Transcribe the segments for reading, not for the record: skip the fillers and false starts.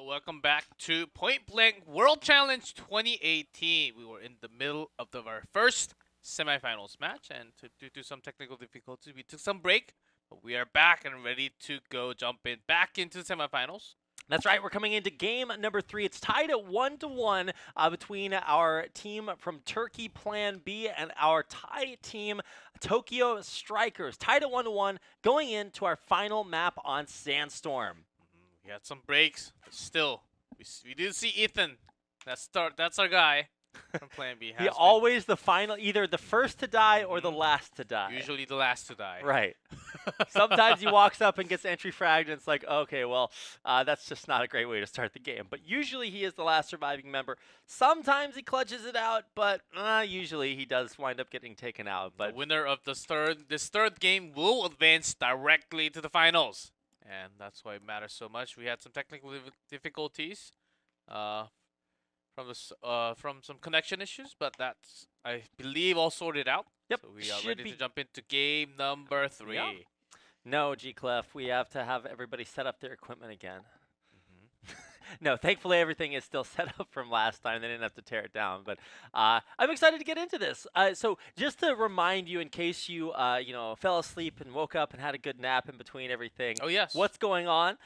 welcome back to Point Blank World Challenge 2018. We were in the middle of our first semifinals match, and due to some technical difficulties, we took some break. But we are back and ready to go jump in back into the semifinals. That's right. We're coming into game number 3. It's tied at 1-1 between our team from Turkey, Plan B, and our Thai team, TokioStrikers. Tied at 1-1, going into our final map on Sandstorm. We had some breaks, but still, we did see Ethan. That's our guy from Plan B. He always the final, either the first to die or the last to die. Usually the last to die. Right. Sometimes he walks up and gets entry fragged, and it's like, okay, well, that's just not a great way to start the game. But usually he is the last surviving member. Sometimes he clutches it out, but usually he does wind up getting taken out. But the winner of this third game will advance directly to the finals, and that's why it matters so much. We had some technical difficulties from some connection issues, but that's, I believe, all sorted out. Yep. So we are ready to jump into game number 3. Yeah. No, G-Clef, we have to have everybody set up their equipment again. No, thankfully everything is still set up from last time. They didn't have to tear it down. But I'm excited to get into this. So just to remind you, in case you fell asleep and woke up and had a good nap in between everything. Oh yes. What's going on?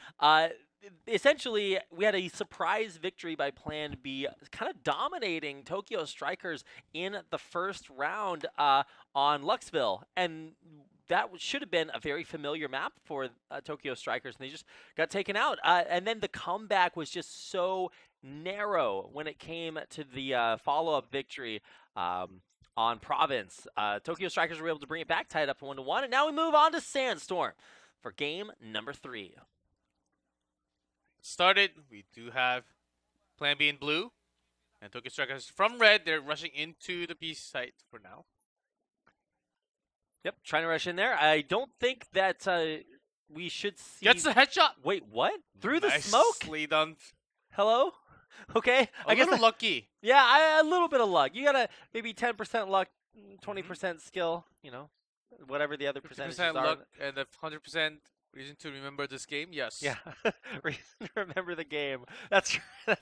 Essentially, we had a surprise victory by Plan B, kind of dominating TokioStrikers in the first round on Luxville, and that should have been a very familiar map for TokioStrikers, and they just got taken out. And then the comeback was just so narrow when it came to the follow-up victory on Province. TokioStrikers were able to bring it back, tied up 1-1, and now we move on to Sandstorm for game number 3. Started, we do have Plan B in blue, and TokioStrikers from red. They're rushing into the B site for now. Yep, trying to rush in there. I don't think that we should see... Gets the headshot! Wait, what? Through the Nicely smoke? done. Hello? Okay. I guess lucky. Yeah, a little bit of luck. You got maybe 10% luck, 20% skill, whatever the other percentages are. 50% luck and a 100% reason to remember this game, yes. Yeah, reason to remember the game. That's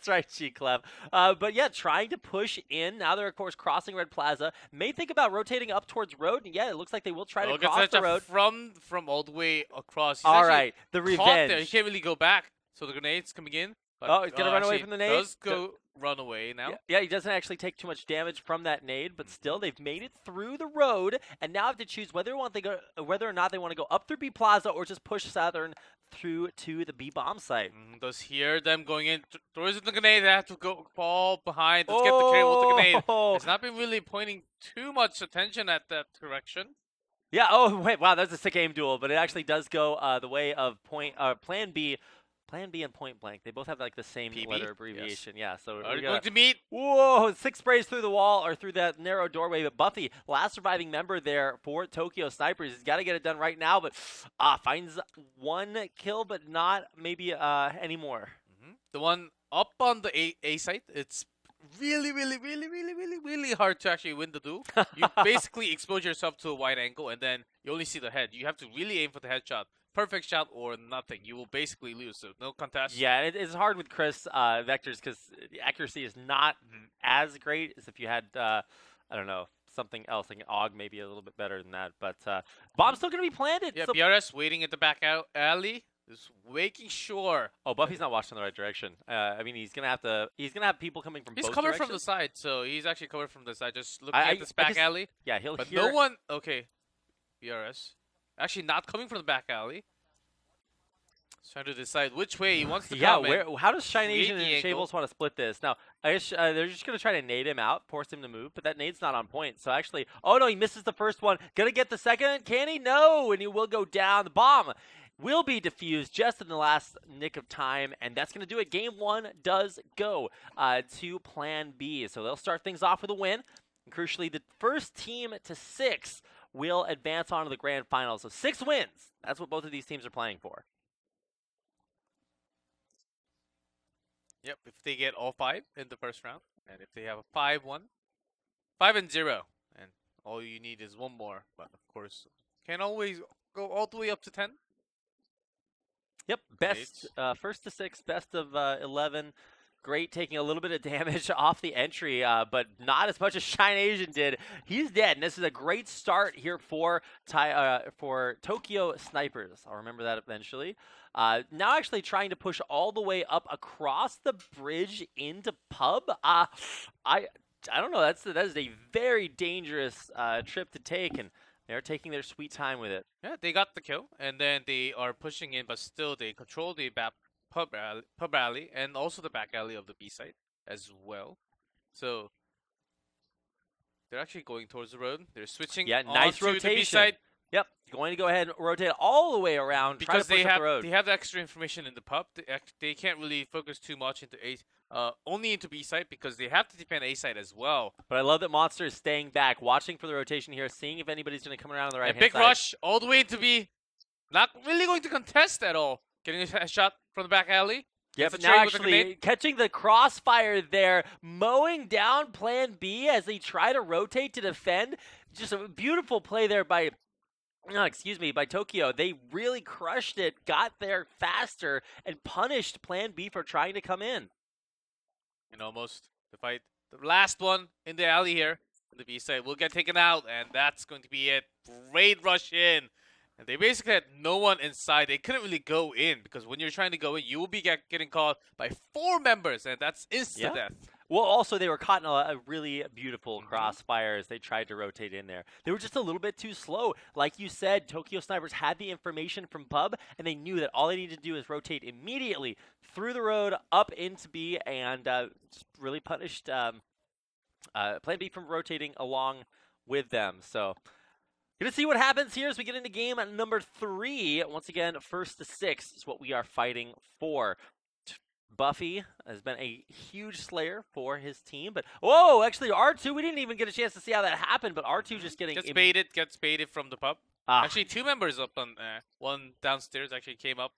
right, G-Clef. But yeah, trying to push in. Now they're, of course, crossing Red Plaza. May think about rotating up towards Road. And yeah, it looks like they will try to cross the road. From all the way across. He's all right, the revenge. There. He can't really go back. So the grenade's coming in. But, he's going to run away from the nade? Does go run away now. Yeah, he doesn't actually take too much damage from that nade, but still, they've made it through the road, and now have to choose whether or not they want to go up through B Plaza or just push Southern through to the B bomb site. Does hear them going in. Throws in the grenade. They have to go fall behind. Let's get the kill with the grenade. It's not been really pointing too much attention at that direction. Yeah. Oh wait. Wow. That's a sick aim duel, but it actually does go the way of Plan B. Plan B and Point Blank, they both have like the same PB? letter abbreviation. Yes. Yeah, so are we going to meet? Whoa, 6 sprays through the wall or through that narrow doorway. But Buffy, last surviving member there for TokioStrikers, he's got to get it done right now. But finds 1 kill, but not maybe any more. The one up on the A site, it's really hard to actually win the duel. You basically expose yourself to a wide angle, and then you only see the head. You have to really aim for the headshot. Perfect shot or nothing. You will basically lose. So no contest. Yeah, it's hard with Chris vectors because the accuracy is not as great as if you had, I don't know, something else, like an AUG maybe a little bit better than that. But bomb's still going to be planted. Yeah, so BRS waiting at the back alley. Just making sure. Oh, Buffy's not watching the right direction. I mean, he's gonna have people coming from. He's both covered directions. from the side, so he's actually covered from the side. Just looking at this back alley. Yeah, he'll. But hear... no one. Okay, BRS actually not coming from the back alley. He's trying to decide which way he wants to come. Yeah, how does Shine Asian and angle. Shables want to split this? Now, I guess they're just gonna try to nade him out, force him to move, but that nade's not on point. So actually, oh no, he misses the first one. Gonna get the second? Can he? No, and he will go down. The bomb will be defused just in the last nick of time, and that's going to do it. Game 1 does go to Plan B. So they'll start things off with a win. And crucially, the first team to 6 will advance on to the grand final. So 6 wins. That's what both of these teams are playing for. Yep, if they get all 5 in the first round, and if they have a 5-1, 5-0, and all you need is 1 more. But of course, can't always go all the way up to 10. Yep, Grenades. first to 6, best of 11. Great, taking a little bit of damage off the entry, but not as much as Shine Asian did. He's dead, and this is a great start here for for Tokyo Snipers. I'll remember that eventually. Now actually trying to push all the way up across the bridge into Pub. I don't know. That is a very dangerous trip to take, and they're taking their sweet time with it. Yeah, they got the kill, and then they are pushing in, but still they control the pub alley and also the back alley of the B site as well. So they're actually going towards the road. They're switching Yeah, nice onto the B rotation. site Yep, going to go ahead and rotate all the way around. Try because to push up the road. they have the extra information in the pub. They can't really focus too much into only into B site because they have to defend A site as well. But I love that Monster is staying back, watching for the rotation here, seeing if anybody's going to come around on the right And hand big side. rush all the way into B. Not really going to contest at all. Getting a shot from the back alley. Yeah, Gets but a now trade with a actually grenade. catching the crossfire there, mowing down Plan B as they try to rotate to defend. Just a beautiful play there by, by Tokyo. They really crushed it, got there faster, and punished Plan B for trying to come in. And almost the fight. The last one in the alley here. The B side will get taken out, and that's going to be it. Great rush in. And they basically had no one inside. They couldn't really go in because when you're trying to go in, you will be getting caught by 4 members, and that's instant death. Well, also, they were caught in a really beautiful crossfire as they tried to rotate in there. They were just a little bit too slow. Like you said, Tokyo Snipers had the information from Pub, and they knew that all they needed to do is rotate immediately through the road, up into B, and just really punished Plan B from rotating along with them. So, gonna see what happens here as we get into game number 3. Once again, first to 6 is what we are fighting for. Buffy has been a huge slayer for his team, but whoa, actually R2, we didn't even get a chance to see how that happened, but R2 just getting gets baited from the pub. Actually, 2 members up on one downstairs actually came up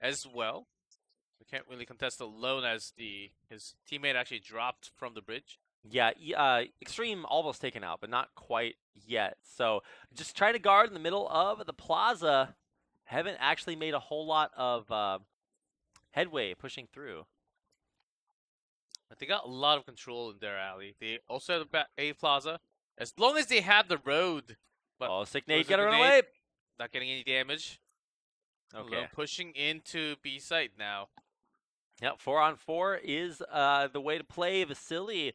as well. We can't really contest alone as his teammate actually dropped from the bridge. Yeah, Extreme almost taken out, but not quite yet. So just try to guard in the middle of the plaza. Haven't actually made a whole lot of headway pushing through. But they got a lot of control in their alley. They also have the A plaza. As long as they have the road. But Sick Nate, gotta run away. Not getting any damage. Okay. Pushing into B site now. Yep, 4-on-4 is the way to play. Vasily,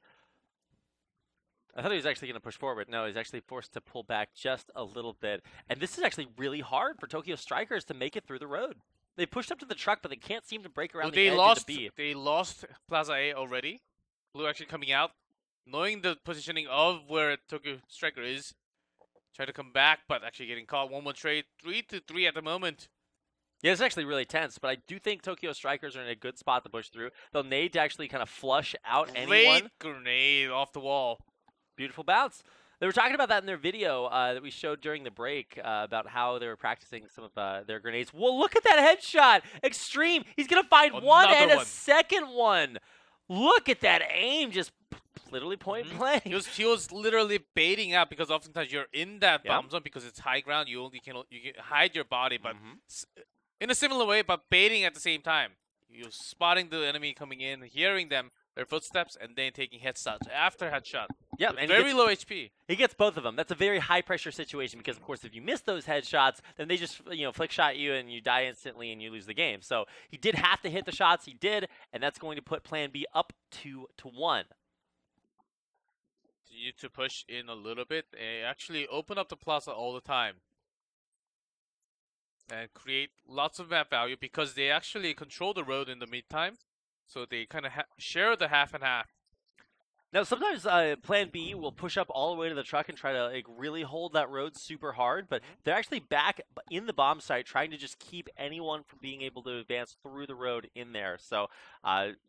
I thought he was actually going to push forward. No, he's actually forced to pull back just a little bit. And this is actually really hard for TokioStrikers to make it through the road. They pushed up to the truck, but they can't seem to break around the edge of the B. They lost Plaza A already. Blue actually coming out, knowing the positioning of where TokioStriker is. Try to come back, but actually getting caught. 1-1 trade. 3-3 at the moment. Yeah, it's actually really tense, but I do think TokioStrikers are in a good spot to push through. They'll need to actually kind of flush out anyone. Great grenade off the wall. Beautiful bounce. They were talking about that in their video that we showed during the break about how they were practicing some of their grenades. Well, look at that headshot. Extreme. He's going to find one and a second one. Look at that aim. Just literally point blank. He was literally baiting out because oftentimes you're in that bomb zone because it's high ground. You can hide your body, but in a similar way, but baiting at the same time. You're spotting the enemy coming in, hearing them, their footsteps, and then taking headshots after headshot. Yep, and very low HP. He gets both of them. That's a very high pressure situation because, of course, if you miss those headshots, then they just flick shot you and you die instantly and you lose the game. So he did have to hit the shots. He did, and that's going to put Plan B up 2-1. You need to push in a little bit and actually open up the plaza all the time. And create lots of map value because they actually control the road in the meantime. So they kind of share the half and half. Now, sometimes Plan B will push up all the way to the truck and try to really hold that road super hard, but they're actually back in the bomb site trying to just keep anyone from being able to advance through the road in there. So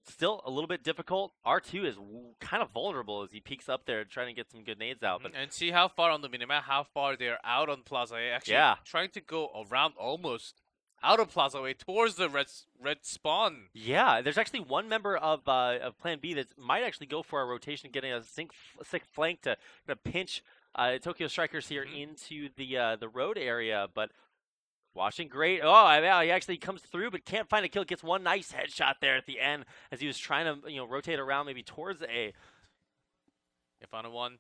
still a little bit difficult. R2 is kind of vulnerable as he peeks up there trying to get some good nades out. But and see how far on the minimap, how far they're out on Plaza A. Actually, trying to go around almost out of Plaza A towards the red spawn. Yeah, there's actually one member of Plan B that might actually go for a rotation, getting a sick flank to pinch TokioStrikers here into the road area. But Washing great. Oh, he actually comes through, but can't find a kill. Gets one nice headshot there at the end as he was trying to, rotate around maybe towards A. If on one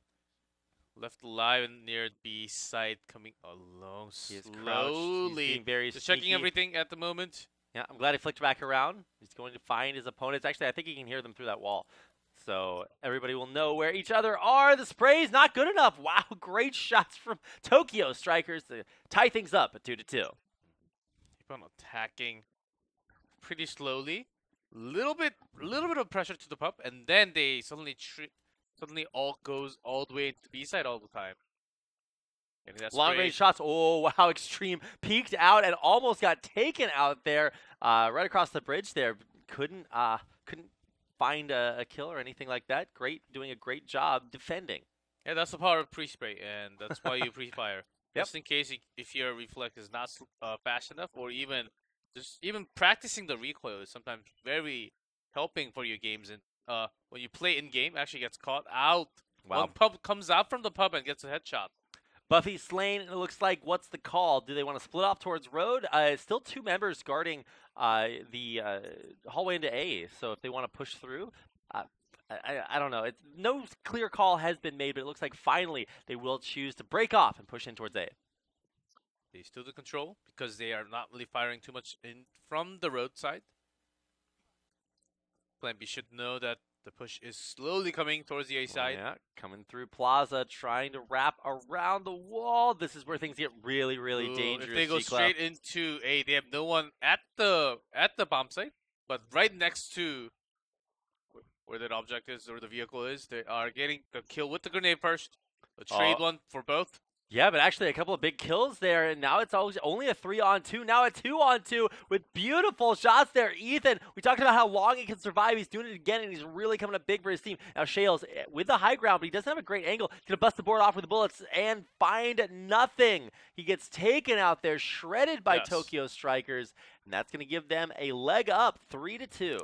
left alive near B side, coming along He is crouched. He's slowly. being very Just sneaky. checking everything at the moment. Yeah, I'm glad he flicked back around. He's going to find his opponents. Actually, I think he can hear them through that wall. So everybody will know where each other are. The spray's not good enough. Wow, great shots from TokioStrikers to tie things up at 2-2. Keep on attacking pretty slowly. Little bit of pressure to the pub, and then they suddenly all goes all the way to B side all the time. Long range shots. Oh, wow, Extreme peeked out and almost got taken out there, right across the bridge there. Couldn't find a kill or anything like that. Doing a great job defending. Yeah, that's the power of pre-spray, and that's why you pre-fire. Yep. Just in case if your reflex is not fast enough, or even practicing the recoil is sometimes very helping for your games. And when you play in game, actually gets caught out. Wow. One pub comes out from the pub and gets a headshot. Buffy slain, it looks like. What's the call? Do they want to split off towards road? Still 2 members guarding the hallway into A, so if they want to push through, I don't know. No clear call has been made, but it looks like finally they will choose to break off and push in towards A. They still do control because they are not really firing too much in from the roadside. Plan B should know that the push is slowly coming towards the A side. Yeah, coming through Plaza, trying to wrap around the wall. This is where things get really, really dangerous. If they go straight into A, they have no one at the bomb site, but right next to where that object is or the vehicle is, they are getting the kill with the grenade first. A trade one for both. Yeah, but actually a couple of big kills there, and now it's only a 3-on-2, now a 2-on-2 with beautiful shots there. Ethan, we talked about how long he can survive. He's doing it again, and he's really coming up big for his team. Now Shales with the high ground, but he doesn't have a great angle. He's going to bust the board off with the bullets and find nothing. He gets taken out there, shredded by TokioStrikers, and that's going to give them a leg up, 3-2.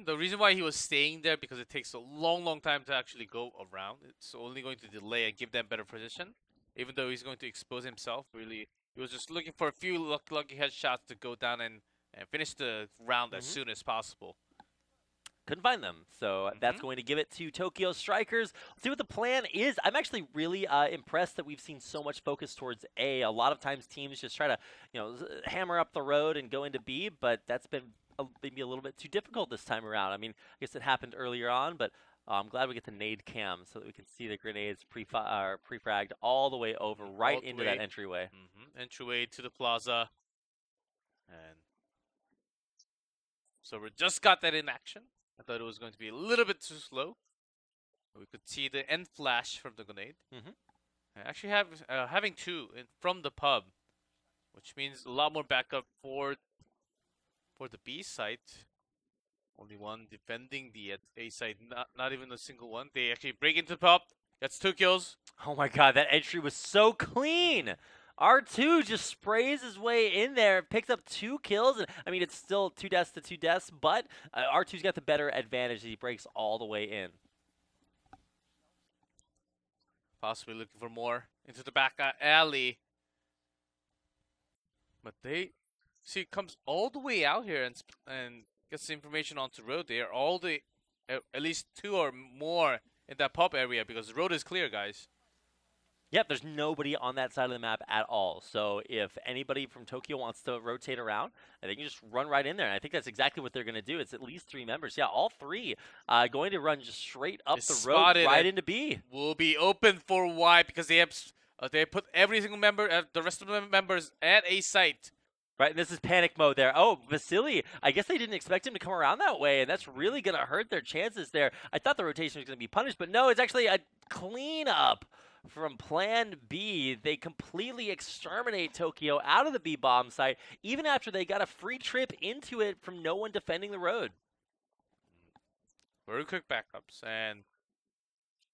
The reason why he was staying there because it takes a long time to actually go around. It's only going to delay and give them better position. Even though he's going to expose himself, really, he was just looking for a few lucky headshots to go down and finish the round as soon as possible. Couldn't find them, so that's going to give it to TokioStrikers. Let's see what the plan is. I'm actually really impressed that we've seen so much focus towards A. A lot of times teams just try to, hammer up the road and go into B, but that's been maybe a little bit too difficult this time around. I mean, I guess it happened earlier on, but I'm glad we get the nade cam so that we can see the grenades pre-fragged all the way over, right into that entryway. Entryway to the plaza. And so we just got that in action. I thought it was going to be a little bit too slow. We could see the end flash from the grenade. Actually, having 2 from the pub, which means a lot more backup for the B site. Only one defending the A side, not even a single one. They actually break into the pub. That's 2 kills. Oh my god, that entry was so clean. R2 just sprays his way in there, picks up 2 kills. And I mean, it's still 2 deaths to 2 deaths, but R2's got the better advantage. He breaks all the way in. Possibly looking for more into the back alley. But they see it comes all the way out here and gets the information onto road. They are all at least 2 or more in that pub area because the road is clear, guys. Yep, there's nobody on that side of the map at all. So if anybody from Tokyo wants to rotate around, they can just run right in there. And I think that's exactly what they're going to do. It's at least 3 members. Yeah, all 3 going to run just straight up the road right into B. Will be open for Y because they put every single member, the rest of the members at A site. Right, and this is panic mode there. Oh, Vasily, I guess they didn't expect him to come around that way, and that's really going to hurt their chances there. I thought the rotation was going to be punished, but no, it's actually a cleanup from Plan B. They completely exterminate Tokyo out of the B bomb site, even after they got a free trip into it from no one defending the road. Very quick backups, and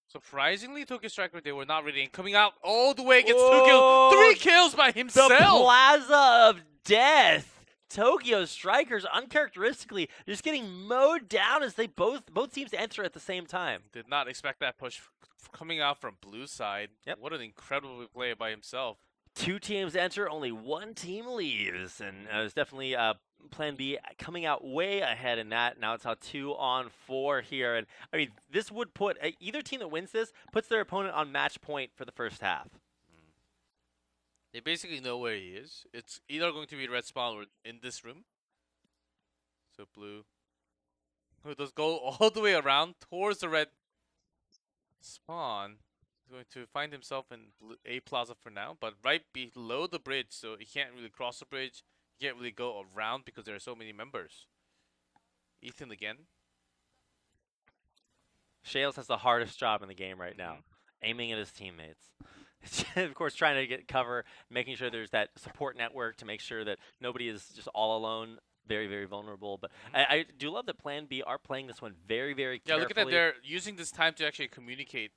surprisingly, TokioStriker, they were not ready. And coming out all the way, gets 2 kills, 3 kills by himself. The Plaza of Death. TokioStrikers, uncharacteristically, just getting mowed down as they both teams enter at the same time. Did not expect that push coming out from blue side. What an incredible play by himself. 2 teams enter, only 1 team leaves, and it's definitely Plan B coming out way ahead in that. Now it's a 2-on-4 here, and I mean this would put either team that wins this puts their opponent on match point for the first half. They basically know where he is. It's either going to be red spawn or in this room. So blue, who does go all the way around towards the red spawn. He's going to find himself in A Plaza for now, but right below the bridge, so he can't really cross the bridge. He can't really go around because there are so many members. Ethan again. Shales has the hardest job in the game right now, aiming at his teammates. Of course, trying to get cover, making sure there's that support network to make sure that nobody is just all alone. Very, very vulnerable. But I do love that Plan B are playing this one very, very carefully. Yeah, look at that. They're using this time to actually communicate.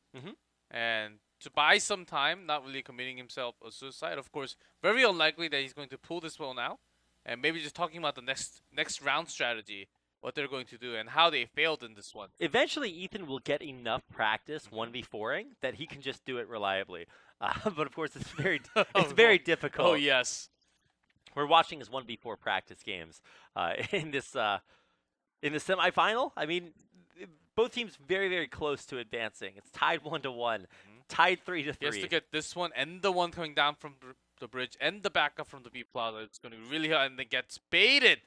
And to buy some time, not really committing himself a suicide. Of course, very unlikely that he's going to pull this well now. And maybe just talking about the next round strategy, what they're going to do, and how they failed in this one. Eventually, Ethan will get enough practice 1v4ing that he can just do it reliably. But of course, it's very difficult. Oh yes, we're watching his 1v4 practice games in this semifinal. I mean, both teams very, very close to advancing. It's tied 1-1, tied 3-3. He has to get this one and the one coming down from the bridge and the backup from the B Plaza. It's going to be really hard, and it gets baited.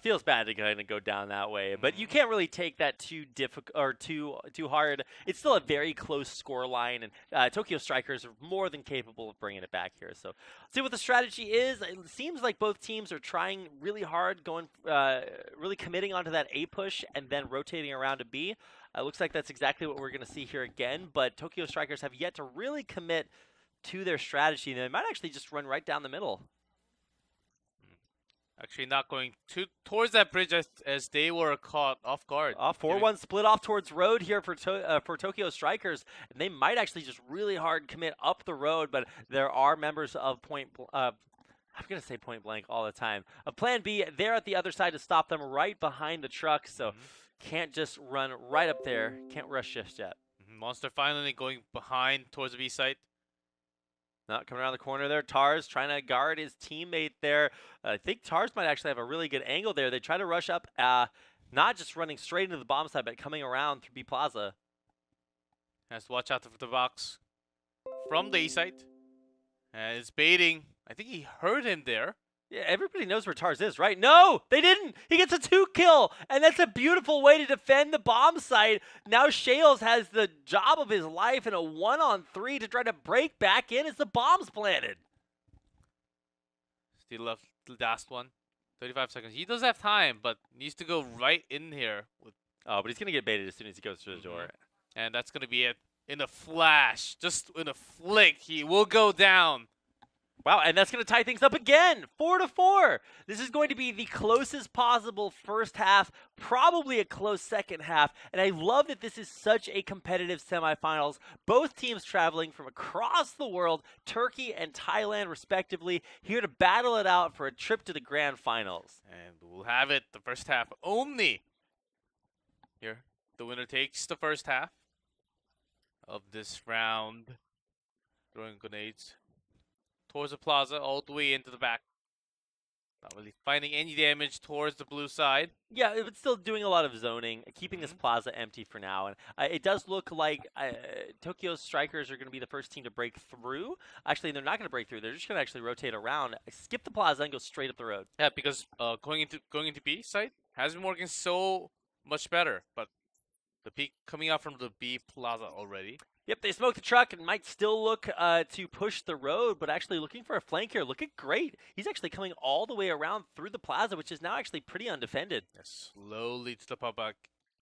Feels bad to kind of go down that way, but you can't really take that too difficult or too hard. It's still a very close score line, and TokioStrikers are more than capable of bringing it back here. So, see what the strategy is. It seems like both teams are trying really hard, going really committing onto that A push and then rotating around to B. Looks like that's exactly what we're going to see here again. But TokioStrikers have yet to really commit to their strategy. They might actually just run right down the middle. Actually, not going towards that bridge as they were caught off guard. 4-1 split off towards road here for TokioStrikers, and they might actually just really hard commit up the road. But there are members of I'm gonna say Point Blank all the time. Of Plan B, they're at the other side to stop them, right behind the truck. So can't just run right up there. Can't rush just yet. Monster finally going behind towards the B site. Not coming around the corner there. Tars trying to guard his teammate there. I think Tars might actually have a really good angle there. They try to rush up, not just running straight into the bomb side, but coming around through B Plaza. Has to watch out for the box from the A site. And it's baiting. I think he heard him there. Yeah, everybody knows where Tars is, right? No, they didn't. He gets a 2-kill, and that's a beautiful way to defend the bomb site. Now Shales has the job of his life in a 1-on-3 to try to break back in as the bomb's planted. Still left the last one. 35 seconds. He does have time, but needs to go right in here. But he's going to get baited as soon as he goes through the door. And that's going to be it. In a flash, just in a flick, he will go down. Wow, and that's going to tie things up again, 4-4. This is going to be the closest possible first half, probably a close second half, and I love that this is such a competitive semifinals. Both teams traveling from across the world, Turkey and Thailand respectively, here to battle it out for a trip to the grand finals. And we'll have it the first half only. Here, the winner takes the first half of this round. Throwing grenades towards the plaza, all the way into the back. Not really finding any damage towards the blue side. Yeah, but still doing a lot of zoning, keeping this plaza empty for now. And it does look like TokioStrikers are going to be the first team to break through. Actually, they're not going to break through. They're just going to actually rotate around, skip the plaza, and go straight up the road. Yeah, because going into B side has been working so much better. But the peak coming out from the B plaza already. Yep, they smoked the truck and might still look to push the road, but actually looking for a flank here. Looking great. He's actually coming all the way around through the plaza, which is now actually pretty undefended. Yes, slowly to the putback.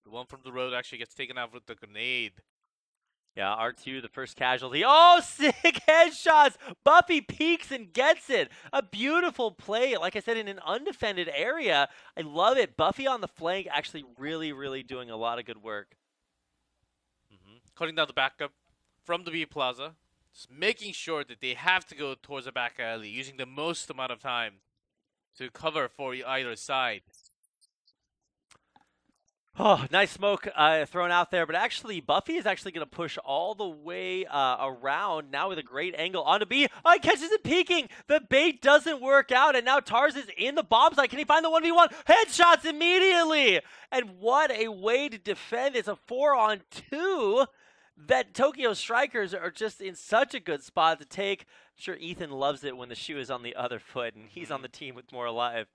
The one from the road actually gets taken out with the grenade. Yeah, R2, the first casualty. Oh, sick headshots! Buffy peeks and gets it. A beautiful play, like I said, in an undefended area. I love it. Buffy on the flank actually really, really doing a lot of good work. Cutting down the backup from the B Plaza. Just making sure that they have to go towards the back alley, using the most amount of time to cover for either side. Oh, nice smoke thrown out there, but actually, Buffy is actually going to push all the way around now with a great angle onto B. Oh, he catches it peeking. The bait doesn't work out, and now Tars is in the bomb site. Can he find the 1v1? Headshots immediately! And what a way to defend. It's a 4-on-2 that TokioStrikers are just in such a good spot to take. I'm sure Ethan loves it when the shoe is on the other foot, and he's on the team with more alive.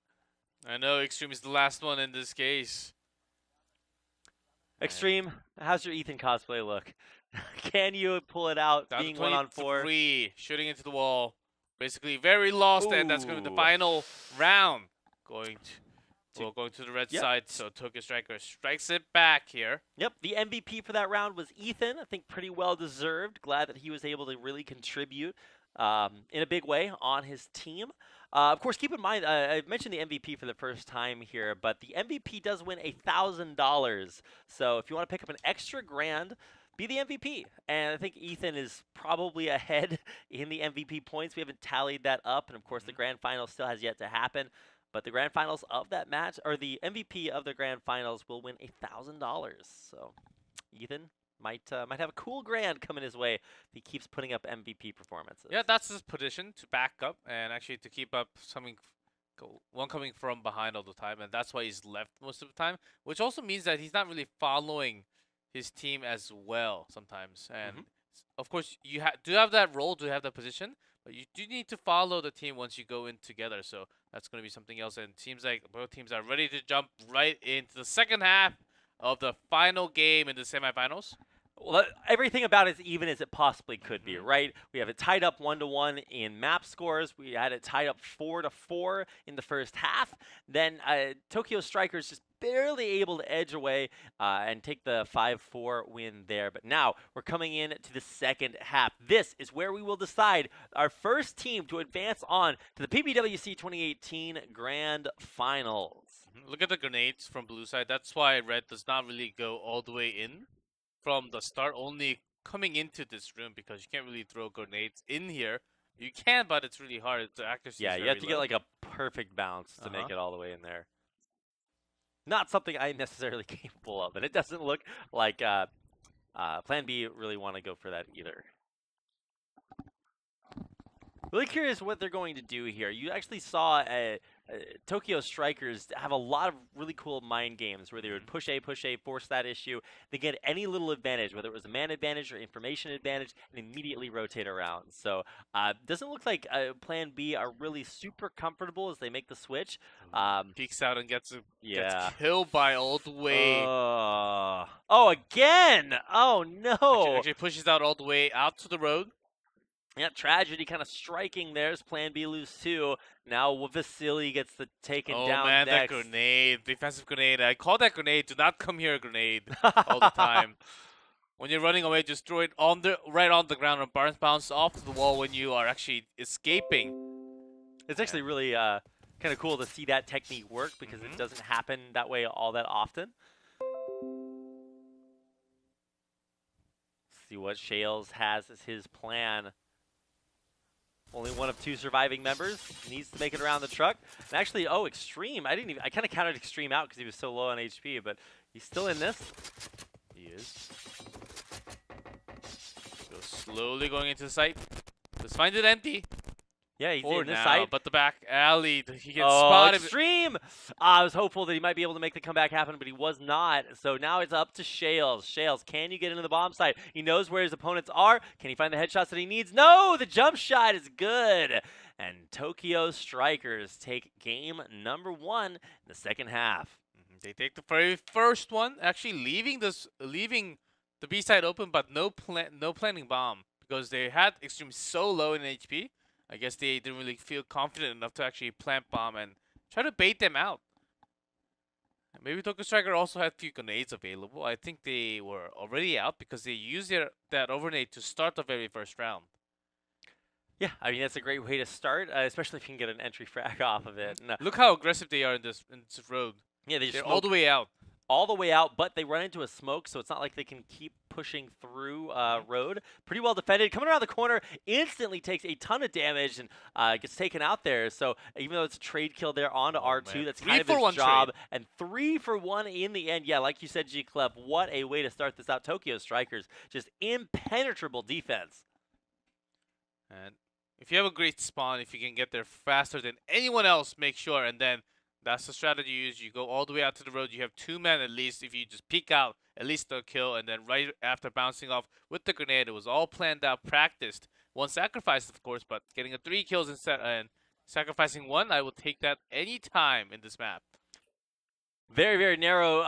I know Extreme is the last one in this case. Extreme, how's your Ethan cosplay look? Can you pull it out Down being to 1-on-4? 23, shooting into the wall. Basically very lost, and that's going to be the Ooh. final round. Going to the red Yep. side, so TokioStriker strikes it back here. Yep, the MVP for that round was Ethan. I think pretty well deserved. Glad that he was able to really contribute in a big way on his team. Of course, keep in mind, I mentioned the MVP for the first time here, but the MVP does win $1,000. So if you want to pick up an extra grand, be the MVP. And I think Ethan is probably ahead in the MVP points. We haven't tallied that up, and of course, the grand final still has yet to happen. But the grand finals of that match, or the MVP of the grand finals, will win $1,000. So Ethan might have a cool grand coming his way if he keeps putting up MVP performances. Yeah, that's his position, to back up and actually to keep up one coming from behind all the time, and that's why he's left most of the time. Which also means that he's not really following his team as well sometimes. And of course, you do have that role, do have that position, but you do need to follow the team once you go in together. So that's going to be something else. And seems like both teams are ready to jump right into the second half of the final game in the semifinals. Well, everything about it is even as it possibly could be, right? We have it tied up 1-1 in map scores. We had it tied up 4-4 in the first half. Then TokioStrikers just barely able to edge away and take the 5-4 win there. But now we're coming in to the second half. This is where we will decide our first team to advance on to the PBWC 2018 Grand Finals. Look at the grenades from blue side. That's why red does not really go all the way in from the start, only coming into this room, because you can't really throw grenades in here. You can, but it's really hard. The accuracy Yeah, is you have very to low. get like a perfect bounce to make it all the way in there. Not something I'm necessarily capable of, and it doesn't look like Plan B really want to go for that either. Really curious what they're going to do here. You actually saw TokioStrikers have a lot of really cool mind games where they would push A, force that issue. They get any little advantage, whether it was a man advantage or information advantage, and immediately rotate around. So doesn't look like Plan B are really super comfortable as they make the switch. Peeks out and gets Yeah. killed by all the way. Oh, again! Oh, no! Actually pushes out all the way out to the road. Yeah, tragedy kind of striking there as Plan B lose 2. Now Vasily gets the taken down Oh man, next. that grenade, defensive grenade. I call that grenade. Do not come here, grenade, all the time. When you're running away, just throw it right on the ground and bounce off the wall when you are actually escaping. It's actually really kind of cool to see that technique work because it doesn't happen that way all that often. See what Shales has as his plan. Only one of 2 surviving members. Needs to make it around the truck. And actually, Extreme. I kind of counted Extreme out because he was so low on HP, but he's still in this. He is. Goes slowly going into the site. Just find it empty. Yeah, he's For in this now, site. but the back alley, he gets spotted. Extreme! I was hopeful that he might be able to make the comeback happen, but he was not. So now it's up to Shales. Shales, can you get into the bomb site? He knows where his opponents are. Can he find the headshots that he needs? No! The jump shot is good! And TokioStrikers take game number 1 in the second half. They take the very first one, actually leaving the B side open, but no planning bomb, because they had Extreme so low in HP. I guess they didn't really feel confident enough to actually plant bomb and try to bait them out. Maybe TokioStriker also had a few grenades available. I think they were already out because they used that overgrenade to start the very first round. Yeah, I mean, that's a great way to start, especially if you can get an entry frag off of it. Look how aggressive they are in this road. Yeah, they just They're all the way out. all the way out, but they run into a smoke, so it's not like they can keep pushing through road. Pretty well defended. Coming around the corner, instantly takes a ton of damage and gets taken out there. So even though it's a trade kill there onto R2, man. that's 3 kind of for his 1 job. trade. And 3 for 1 in the end. Yeah, like you said, G-Clef, what a way to start this out. TokioStrikers, just impenetrable defense. And if you have a great spawn, if you can get there faster than anyone else, make sure. And then that's the strategy you use. You go all the way out to the road. You have 2 men at least. If you just peek out, at least a kill. And then right after bouncing off with the grenade, it was all planned out, practiced. 1 sacrificed, of course, but getting a 3 kills instead and sacrificing 1, I will take that any time in this map. Very, very narrow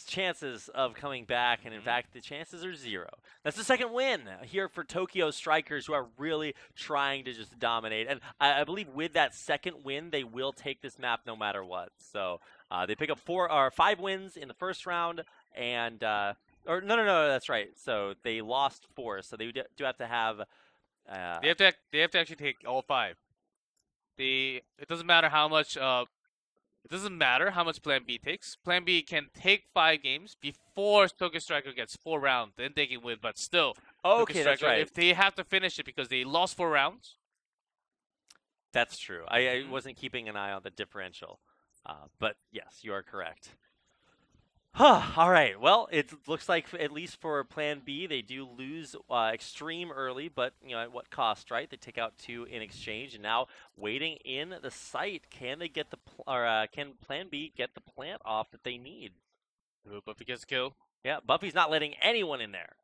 chances of coming back, and in fact, the chances are 0. That's the second win here for TokioStrikers, who are really trying to just dominate. And I believe with that second win, they will take this map no matter what. So they pick up 5 wins in the first round, and or no, that's right. So they lost 4, so they do have to have. They have to actually take all 5. It doesn't matter how much. It doesn't matter how much Plan B takes. Plan B can take 5 games before TokioStriker gets 4 rounds, then they can win. But still, Okay, that's right. if they have to finish it because they lost 4 rounds. That's true. I wasn't keeping an eye on the differential. But yes, you are correct. All right. Well, it looks like at least for Plan B, they do lose Extreme early, but at what cost, right? They take out 2 in exchange, and now waiting in the site. Can they get can Plan B get the plant off that they need? Ooh, Buffy gets killed. Yeah, Buffy's not letting anyone in there.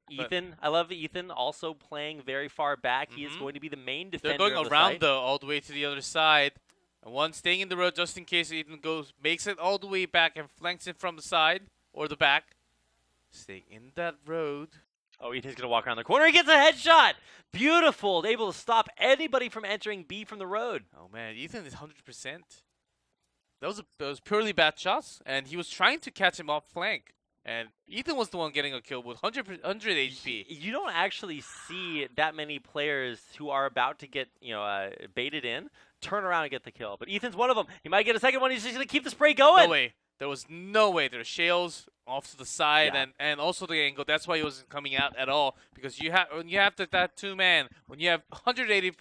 Ethan, I love Ethan, also playing very far back. He is going to be the main defender. They're going of the around site. though, all the way to the other side. And 1 staying in the road just in case Ethan makes it all the way back and flanks it from the side or the back. Staying in that road. Oh, Ethan's going to walk around the corner. He gets a headshot. Beautiful. Able to stop anybody from entering B from the road. Oh, man. Ethan is 100%. Those purely bad shots, and he was trying to catch him off flank. And Ethan was the one getting a kill with 100 HP. You don't actually see that many players who are about to get baited in turn around and get the kill. But Ethan's one of them. He might get a second one. He's just going to keep the spray going. No way. There was no way. There's shales off to the side and also the angle. That's why he wasn't coming out at all. Because when you have that 2-man, when you have 180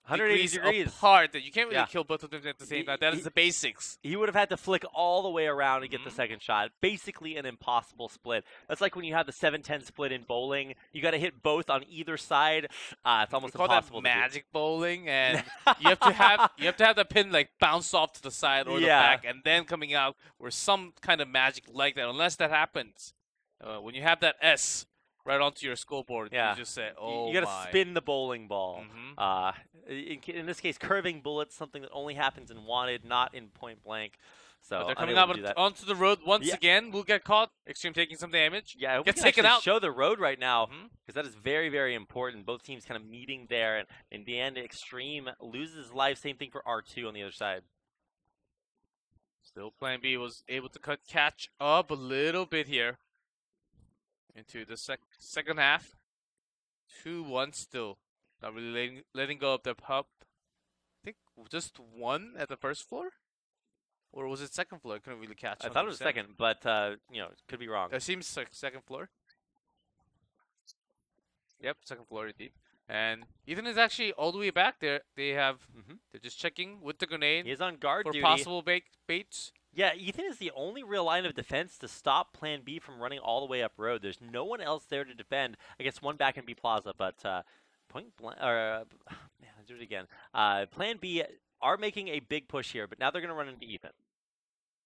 degrees apart, that you can't really kill both of them at the same time. That is the basics. He would have had to flick all the way around and get the second shot. Basically an impossible split. That's like when you have the 7-10 split in bowling. You got to hit both on either side. It's almost impossible. That magic bowling, and you have to have the pin like bounce off to the side or the back, and then coming out or some kind of magic like that. Unless that happens, when you have that S right onto your scoreboard, you just say, "Oh, you got to spin the bowling ball." In this case, curving bullets, something that only happens in Wanted, not in Point Blank. So but they're coming out onto the road once again. We'll get caught. Extreme taking some damage. Yeah, I hope we gets can taken out. Show the road right now because that is very, very important. Both teams kind of meeting there, and in the end, Extreme loses life. Same thing for R2 on the other side. Still, Plan B was able to catch up a little bit here into the second half. 2-1 still. Not really letting go of the pub. I think just 1 at the first floor? Or was it second floor? I couldn't really catch. I thought it was second, but could be wrong. It seems like second floor. Yep, second floor indeed. And Ethan is actually all the way back there. They're just checking with the grenade. He is on guard for duty. Possible baits. Yeah, Ethan is the only real line of defense to stop Plan B from running all the way up road. There's no one else there to defend. I guess 1 back in B Plaza, but Point Blank, man, I'll do it again. Plan B are making a big push here, but now they're going to run into Ethan.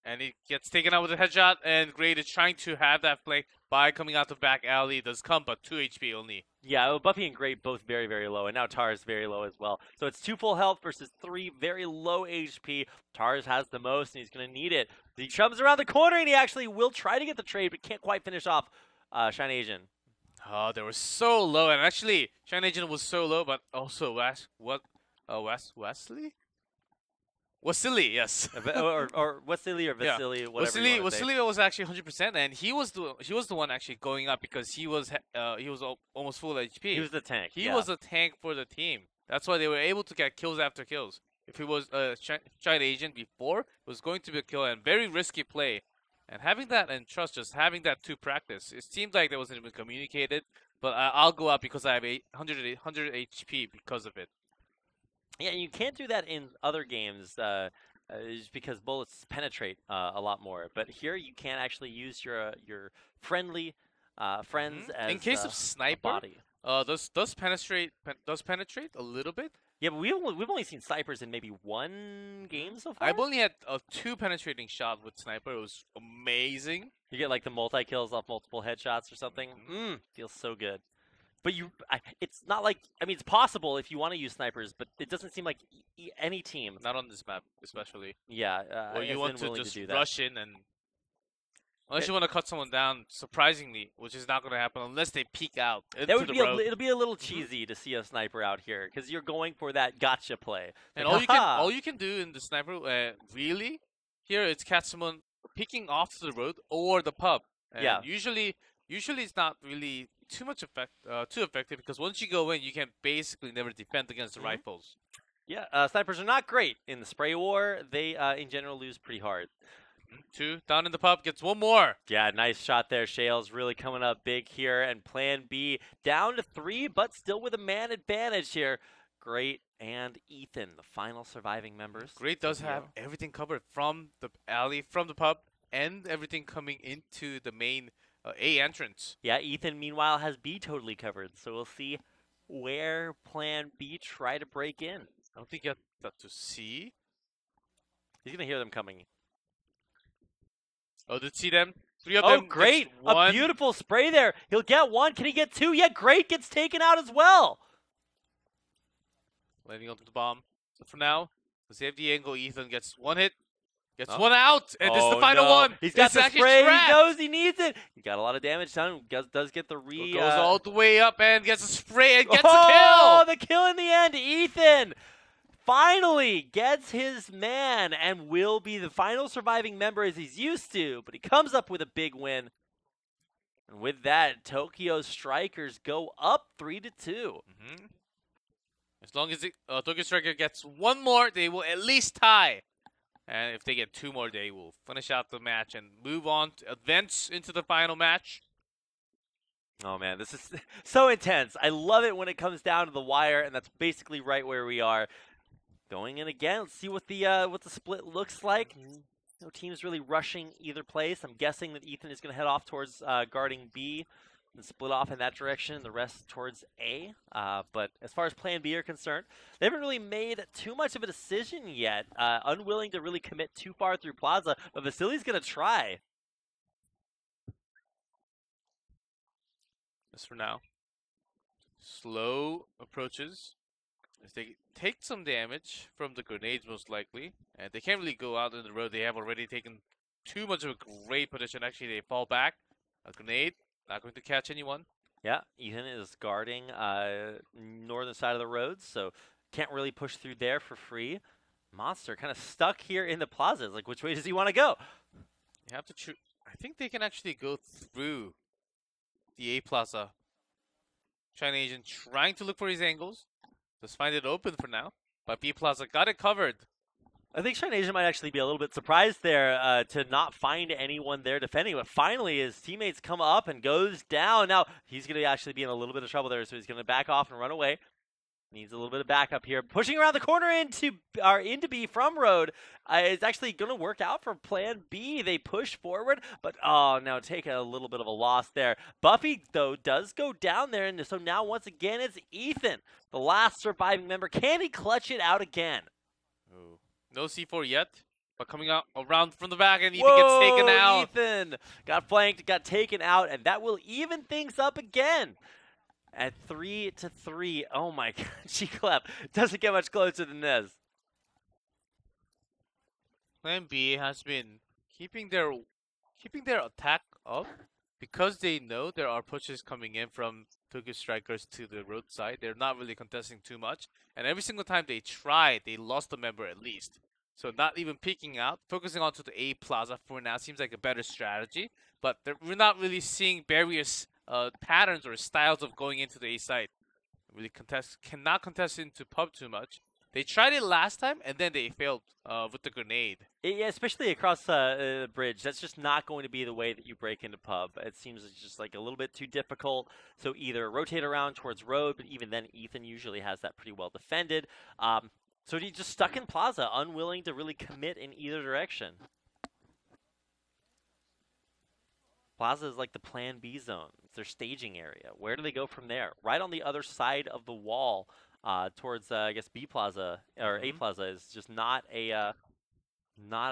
And he gets taken out with a headshot, and Great is trying to have that play by coming out the back alley. It does come, but 2 HP only. Yeah, well, Buffy and Great both very, very low, and now Tars very low as well. So it's 2 full health versus 3 very low HP. Tars has the most, and he's going to need it. He comes around the corner, and he actually will try to get the trade, but can't quite finish off Shine Asian. Oh, they were so low, and actually, Shine Agent was so low, but also Wesley? Wasili, yes. or Wasili or Vasily, whatever. Wasili was actually 100%, and he was the one actually going up because he was almost full HP. He was the tank. He was the tank for the team. That's why they were able to get kills after kills. if it was a China Asian before, it was going to be a kill and very risky play. And having that and trust, just having that to practice, it seems like that wasn't even communicated. But I'll go out because I have 100 HP because of it. Yeah, you can't do that in other games just because bullets penetrate a lot more. But here you can actually use your friendly friends as In case of a sniper, body. does penetrate a little bit. Yeah, but we've only seen snipers in maybe one game so far. I've only had 2 penetrating shots with sniper. It was amazing. You get like the multi kills off multiple headshots or something. Feels so good. But it's not like it's possible if you want to use snipers, but it doesn't seem like any team. Not on this map, especially. Yeah, Or you want to willing just to do that. rush in and. Unless you want to cut someone down, surprisingly, which is not going to happen unless they peek out into That would the be road. it'll be a little cheesy to see a sniper out here because you're going for that gotcha play. And Like, all you can do in the sniper, really, here it's catch someone peeking off to the road or the pub. And Yeah. Usually it's not really too effective because once you go in, you can basically never defend against the rifles. Yeah, snipers are not great in the spray war. They in general lose pretty hard. 2 down in the pub, gets 1 more. Yeah, nice shot there. Shales really coming up big here. And plan B down to 3, but still with a man advantage here. Great and Ethan, the final surviving members. Great does have everything covered from the alley, from the pub, and everything coming into the main A entrance. Yeah, Ethan, meanwhile, has B totally covered. So we'll see where plan B try to break in. I don't think you have that to see. He's going to hear them coming. Oh, did see them? 3 of them. Oh, great. Gets 1. A beautiful spray there. He'll get 1. Can he get 2? Yeah, great. Gets taken out as well. Landing onto the bomb. So for now, let's save the angle. Ethan gets 1 hit. Gets 1 out. And this is the final one. He's got It's the actually spray. trapped. He knows he needs it. He got a lot of damage done. Does get the Goes all the way up and gets a spray and gets a Oh, kill. the kill in the end. Ethan finally gets his man and will be the final surviving member as he's used to, but he comes up with a big win. And with that, TokioStrikers go up 3-2. As long as TokioStriker gets 1 more, they will at least tie. And if they get 2 more, they will finish out the match and move on to advance into the final match. Oh man, this is so intense. I love it when it comes down to the wire, and that's basically right where we are. Going in again. Let's see what the split looks like. No teams really rushing either place. I'm guessing that Ethan is going to head off towards guarding B and split off in that direction, the rest towards A. But as far as plan B are concerned, they haven't really made too much of a decision yet. Unwilling to really commit too far through Plaza, but Vasily's going to try. As for now, slow approaches. As they take some damage from the grenades, most likely. And they can't really go out in the road. They have already taken too much of a great position. Actually, they fall back. A grenade, not going to catch anyone. Yeah, Ethan is guarding northern side of the road, so can't really push through there for free. Monster kind of stuck here in the plaza. Like, which way does he want to go? You have to choose. I think they can actually go through the A Plaza. China Asian trying to look for his angles. Just find it open for now. But B Plaza got it covered. I think China Asian might actually be a little bit surprised there to not find anyone there defending. But finally, his teammates come up and goes down. Now, he's going to actually be in a little bit of trouble there, so he's going to back off and run away. Needs a little bit of backup here. Pushing around the corner into B from road. It's actually going to work out for plan B. They push forward, but now take a little bit of a loss there. Buffy, though, does go down there, and so now once again it's Ethan, the last surviving member. Can he clutch it out again? Ooh. No C4 yet, but coming out around from the back, and Ethan gets taken out. Ethan got flanked, got taken out, and that will even things up again. At 3-3. Oh my god, G-Clap doesn't get much closer than this. Plan B has been keeping their attack up because they know there are pushes coming in from TokioStrikers to the roadside. They're not really contesting too much, and every single time they tried, they lost a member at least. So not even peeking out, focusing onto the A Plaza for now seems like a better strategy. But we're not really seeing various patterns or styles of going into the A site. Really cannot contest into pub too much. They tried it last time, and then they failed with the grenade. Yeah, especially across the bridge. That's just not going to be the way that you break into pub. It seems it's just like a little bit too difficult. So either rotate around towards road, but even then, Ethan usually has that pretty well defended. So he's just stuck in plaza, unwilling to really commit in either direction. Plaza is like the plan B zone. It's their staging area. Where do they go from there? Right on the other side of the wall towards, I guess, B Plaza or A Plaza is just not a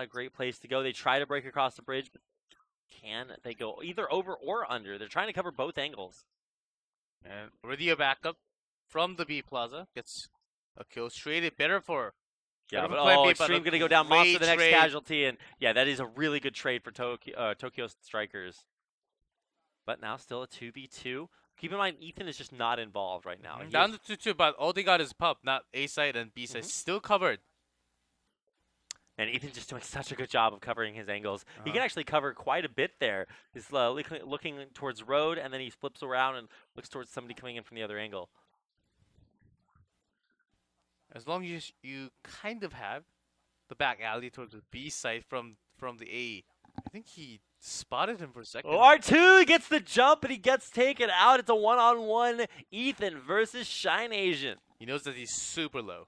great place to go. They try to break across the bridge, but can they go either over or under? They're trying to cover both angles. And already a backup from the B Plaza. Gets a kill straight. Better for Yeah, better but for Plan B, Extreme a going to go down monster the next trade. casualty, and yeah, that is a really good trade for Tokyo Strikers. But now still a 2v2. Keep in mind, Ethan is just not involved right now. Down to 2-2, but all they got is pub, not A side and B side. Still covered. And Ethan's just doing such a good job of covering his angles. He can actually cover quite a bit there. He's looking towards road, and then he flips around and looks towards somebody coming in from the other angle. As long as you kind of have the back alley towards the B side from the A. I think he spotted him for a second. Oh, R2 gets the jump, and he gets taken out. It's a one-on-one Ethan versus Shine Asian. He knows that he's super low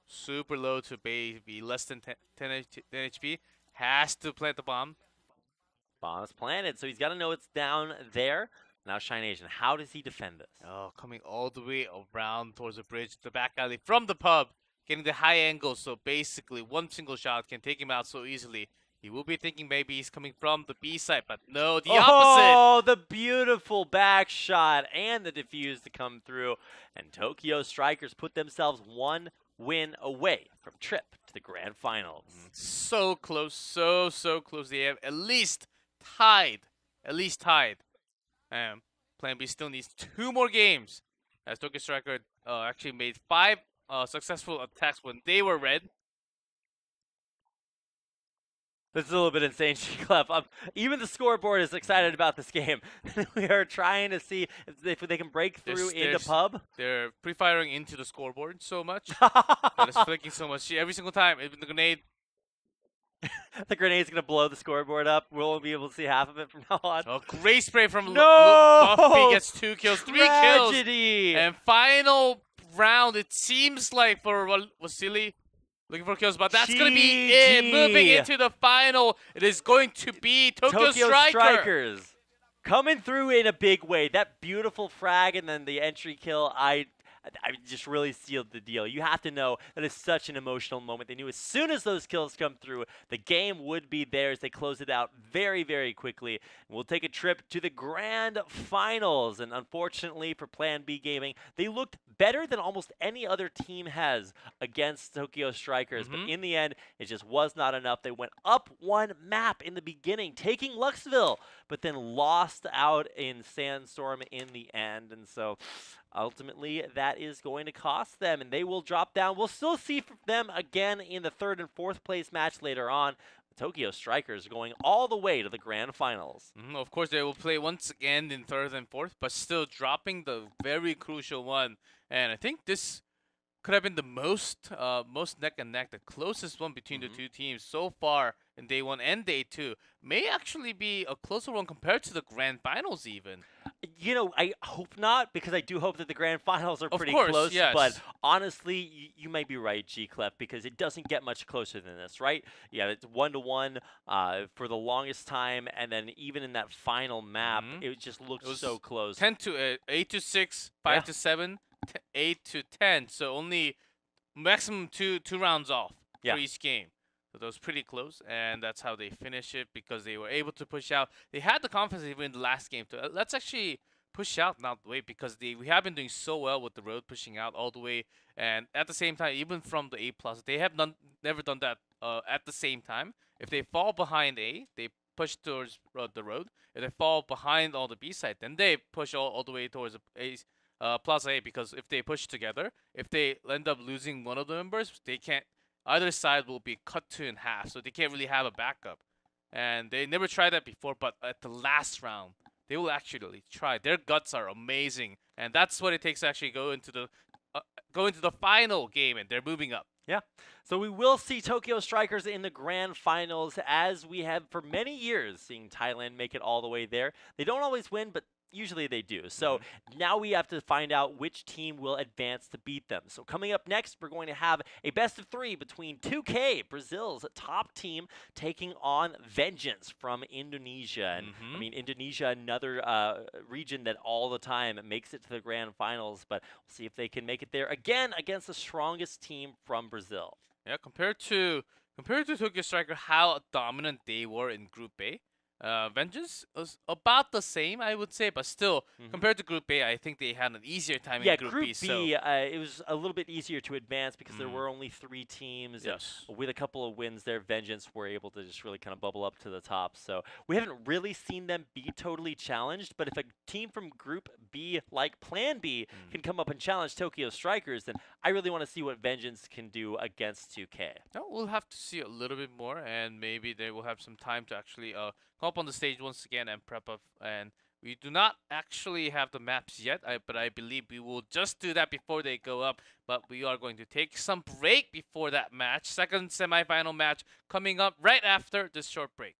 to be less than 10 HP. Has to plant the bomb. Bomb is planted, so he's got to know it's down there. Now Shine Asian, how does he defend this? Oh, coming all the way around towards the bridge, the back alley from the pub, getting the high angle, so basically one single shot can take him out so easily. He will be thinking maybe he's coming from the B side, but no, the opposite. Oh, the beautiful back shot and the defuse to come through. And TokioStrikers put themselves one win away from trip to the grand finals. So close, so close. They have at least tied. Plan B still needs 2 more games, as TokioStriker actually made 5 successful attacks when they were red. This is a little bit insane, G-Clef. Even the scoreboard is excited about this game. We are trying to see if they can break through into pub. They're pre-firing into the scoreboard so much. That is flicking so much. Every single time, even the grenade. The grenade's going to blow the scoreboard up. We'll only be able to see half of it from now on. Oh, great spray from No! Buffy gets 2 kills, 3 Tragedy! kills. And final round, it seems like for Vasily. Looking for kills, but that's going to be it. Moving into the final, it is going to be TokioStrikers coming through in a big way. That beautiful frag and then the entry kill, I just really sealed the deal. You have to know that it's such an emotional moment. They knew as soon as those kills come through, the game would be theirs. They closed it out very, very quickly. We'll take a trip to the grand finals. And unfortunately for Plan B Gaming, they looked better than almost any other team has against TokioStrikers. But in the end, it just was not enough. They went up 1 map in the beginning, taking Luxville, but then lost out in Sandstorm in the end. And so ultimately, that is going to cost them, and they will drop down. We'll still see them again in the 3rd and 4th place match later on. TokioStrikers going all the way to the grand finals. Of course, they will play once again in 3rd and 4th, but still dropping the very crucial one. And I think this could have been the most neck and neck, the closest one between the 2 teams so far in day 1 and day 2. May actually be a closer one compared to the grand finals even. You know, I hope not, because I do hope that the grand finals are pretty course, close. yes. But honestly, you might be right, G-Clef, because it doesn't get much closer than this, right? Yeah, it's 1-1 for the longest time, and then even in that final map, it just looked so close. 8-6, 5-7, 8-10. So only maximum two rounds off for each game. So that was pretty close, and that's how they finish it because they were able to push out. They had the confidence even in the last game to let's actually push out now the way because we have been doing so well with the road pushing out all the way, and at the same time, even from the A plus, they have never done that at the same time. If they fall behind A, they push towards the road. If they fall behind on the B side, then they push all the way towards Plaza A because if they push together, if they end up losing one of the members, they can't. Either side will be cut in half, so they can't really have a backup. And they never tried that before, but at the last round, they will actually try. Their guts are amazing, and that's what it takes to actually go into the final game, and they're moving up. Yeah. So we will see Tokyo Strikers in the grand finals as we have for many years seeing Thailand make it all the way there. They don't always win, but usually they do. So now we have to find out which team will advance to beat them. So coming up next, we're going to have a best of 3 between 2K, Brazil's top team, taking on Vengeance from Indonesia. And I mean, Indonesia, another region that all the time makes it to the grand finals, but we'll see if they can make it there again against the strongest team from Brazil. Yeah, compared to Tokyo Striker, how dominant they were in Group A, Vengeance was about the same, I would say, but still, compared to Group A, I think they had an easier time Yeah, in Group B. So it was a little bit easier to advance because there Mm. were only 3 teams. yes, And with a couple of wins there, Vengeance were able to just really kind of bubble up to the top. So we haven't really seen them be totally challenged, but if a team from Group B, like Plan B, can come up and challenge Tokyo Strikers, then I really want to see what Vengeance can do against 2K. no, we'll have to see a little bit more, and maybe they will have some time to actually come up on the stage once again and prep up. And we do not actually have the maps yet, but I believe we will just do that before they go up. But we are going to take some break before that match. Second semifinal match coming up right after this short break.